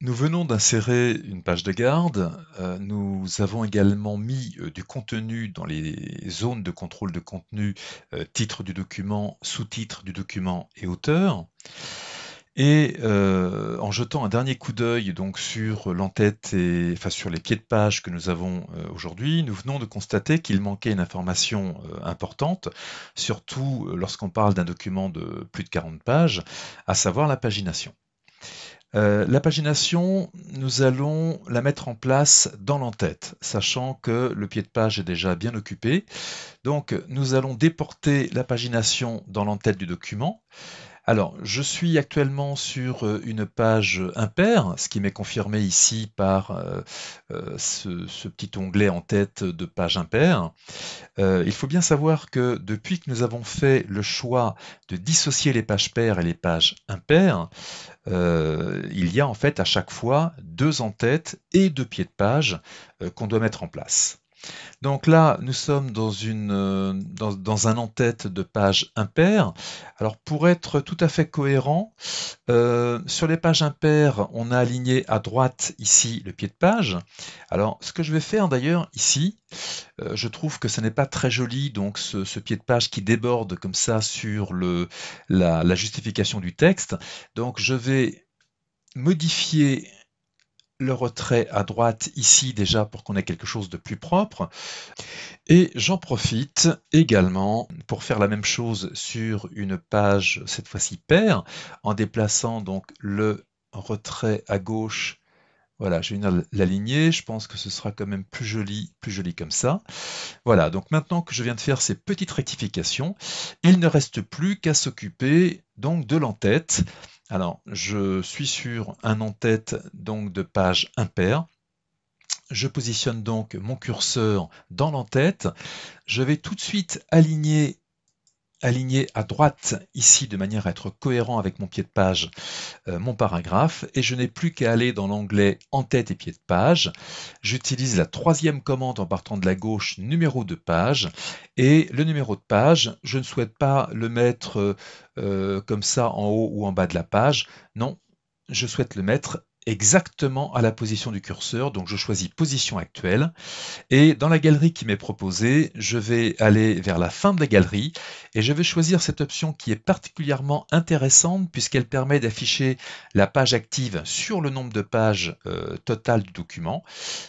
Nous venons d'insérer une page de garde. Nous avons également mis du contenu dans les zones de contrôle de contenu, titre du document, sous-titre du document et auteur. Et en jetant un dernier coup d'œil donc sur l'entête et enfin sur les pieds de page que nous avons aujourd'hui, nous venons de constater qu'il manquait une information importante, surtout lorsqu'on parle d'un document de plus de 40 pages, à savoir la pagination. La pagination, nous allons la mettre en place dans l'entête, sachant que le pied de page est déjà bien occupé. Donc, nous allons déporter la pagination dans l'entête du document. Alors, je suis actuellement sur une page impaire, ce qui m'est confirmé ici par ce petit onglet en tête de page impaire. Il faut bien savoir que depuis que nous avons fait le choix de dissocier les pages paires et les pages impaires, il y a en fait à chaque fois deux en-têtes et deux pieds de page qu'on doit mettre en place. Donc là, nous sommes dans un en-tête de page impair. Alors pour être tout à fait cohérent, sur les pages impaires, on a aligné à droite ici le pied de page. Alors ce que je vais faire d'ailleurs ici, je trouve que ce n'est pas très joli, donc ce pied de page qui déborde comme ça sur la justification du texte. Donc je vais modifier le retrait à droite ici déjà pour qu'on ait quelque chose de plus propre. Et j'en profite également pour faire la même chose sur une page, cette fois-ci paire, en déplaçant donc le retrait à gauche. Voilà, je vais venir l'aligner, je pense que ce sera quand même plus joli comme ça. Voilà, donc maintenant que je viens de faire ces petites rectifications, il ne reste plus qu'à s'occuper donc de l'entête. Alors, je suis sur un en-tête donc de page impair. Je positionne donc mon curseur dans l'entête. Je vais tout de suite aligner à droite ici de manière à être cohérent avec mon pied de page, mon paragraphe, et je n'ai plus qu'à aller dans l'onglet en-tête et pied de page. J'utilise la troisième commande en partant de la gauche, numéro de page, et le numéro de page, je ne souhaite pas le mettre comme ça en haut ou en bas de la page. Non, je souhaite le mettre exactement à la position du curseur, donc je choisis position actuelle. Et dans la galerie qui m'est proposée, je vais aller vers la fin de la galerie et je vais choisir cette option qui est particulièrement intéressante puisqu'elle permet d'afficher la page active sur le nombre de pages total du document.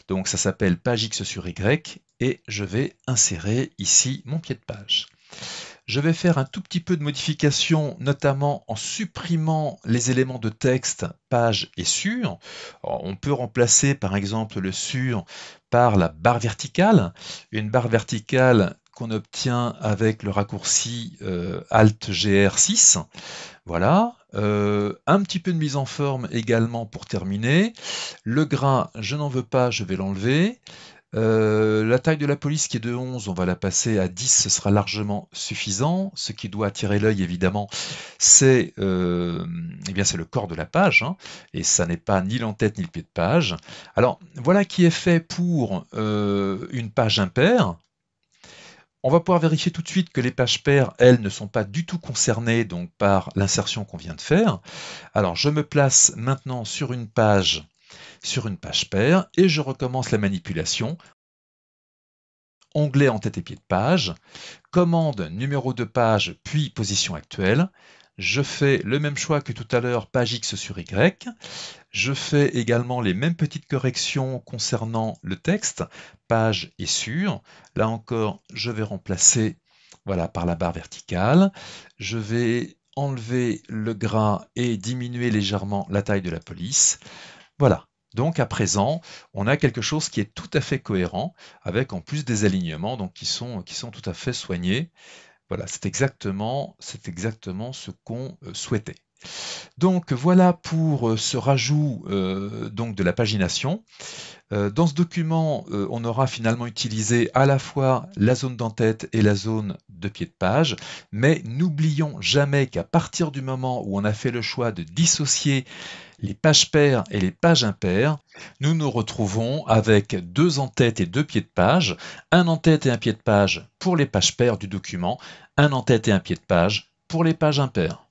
Donc ça s'appelle page X sur Y et je vais insérer ici mon pied de page. Je vais faire un tout petit peu de modification, notamment en supprimant les éléments de texte page et sur. Alors, on peut remplacer par exemple le sur par la barre verticale, une barre verticale qu'on obtient avec le raccourci Alt-GR6. Voilà, un petit peu de mise en forme également pour terminer. Le gras, je n'en veux pas, je vais l'enlever. La taille de la police qui est de 11, on va la passer à 10, ce sera largement suffisant. Ce qui doit attirer l'œil, évidemment, c'est eh bien, c'est le corps de la page, hein, et ça n'est pas ni l'entête ni le pied de page. Alors, voilà qui est fait pour une page impaire. On va pouvoir vérifier tout de suite que les pages paires, elles, ne sont pas du tout concernées donc, par l'insertion qu'on vient de faire. Alors, je me place maintenant sur une page paire et je recommence la manipulation. Onglet en tête et pied de page, commande numéro de page puis position actuelle. Je fais le même choix que tout à l'heure, page X sur Y. Je fais également les mêmes petites corrections concernant le texte, page et sur. Là encore, je vais remplacer voilà, par la barre verticale. Je vais enlever le gras et diminuer légèrement la taille de la police. Voilà. Donc à présent, on a quelque chose qui est tout à fait cohérent, avec en plus des alignements donc qui sont tout à fait soignés. Voilà, c'est exactement ce qu'on souhaitait. Donc voilà pour ce rajout donc de la pagination. Dans ce document, on aura finalement utilisé à la fois la zone d'entête et la zone de pied de page, mais n'oublions jamais qu'à partir du moment où on a fait le choix de dissocier les pages paires et les pages impaires, nous nous retrouvons avec deux en-tête et deux pieds de page, un en-tête et un pied de page pour les pages paires du document, un en-tête et un pied de page pour les pages impaires.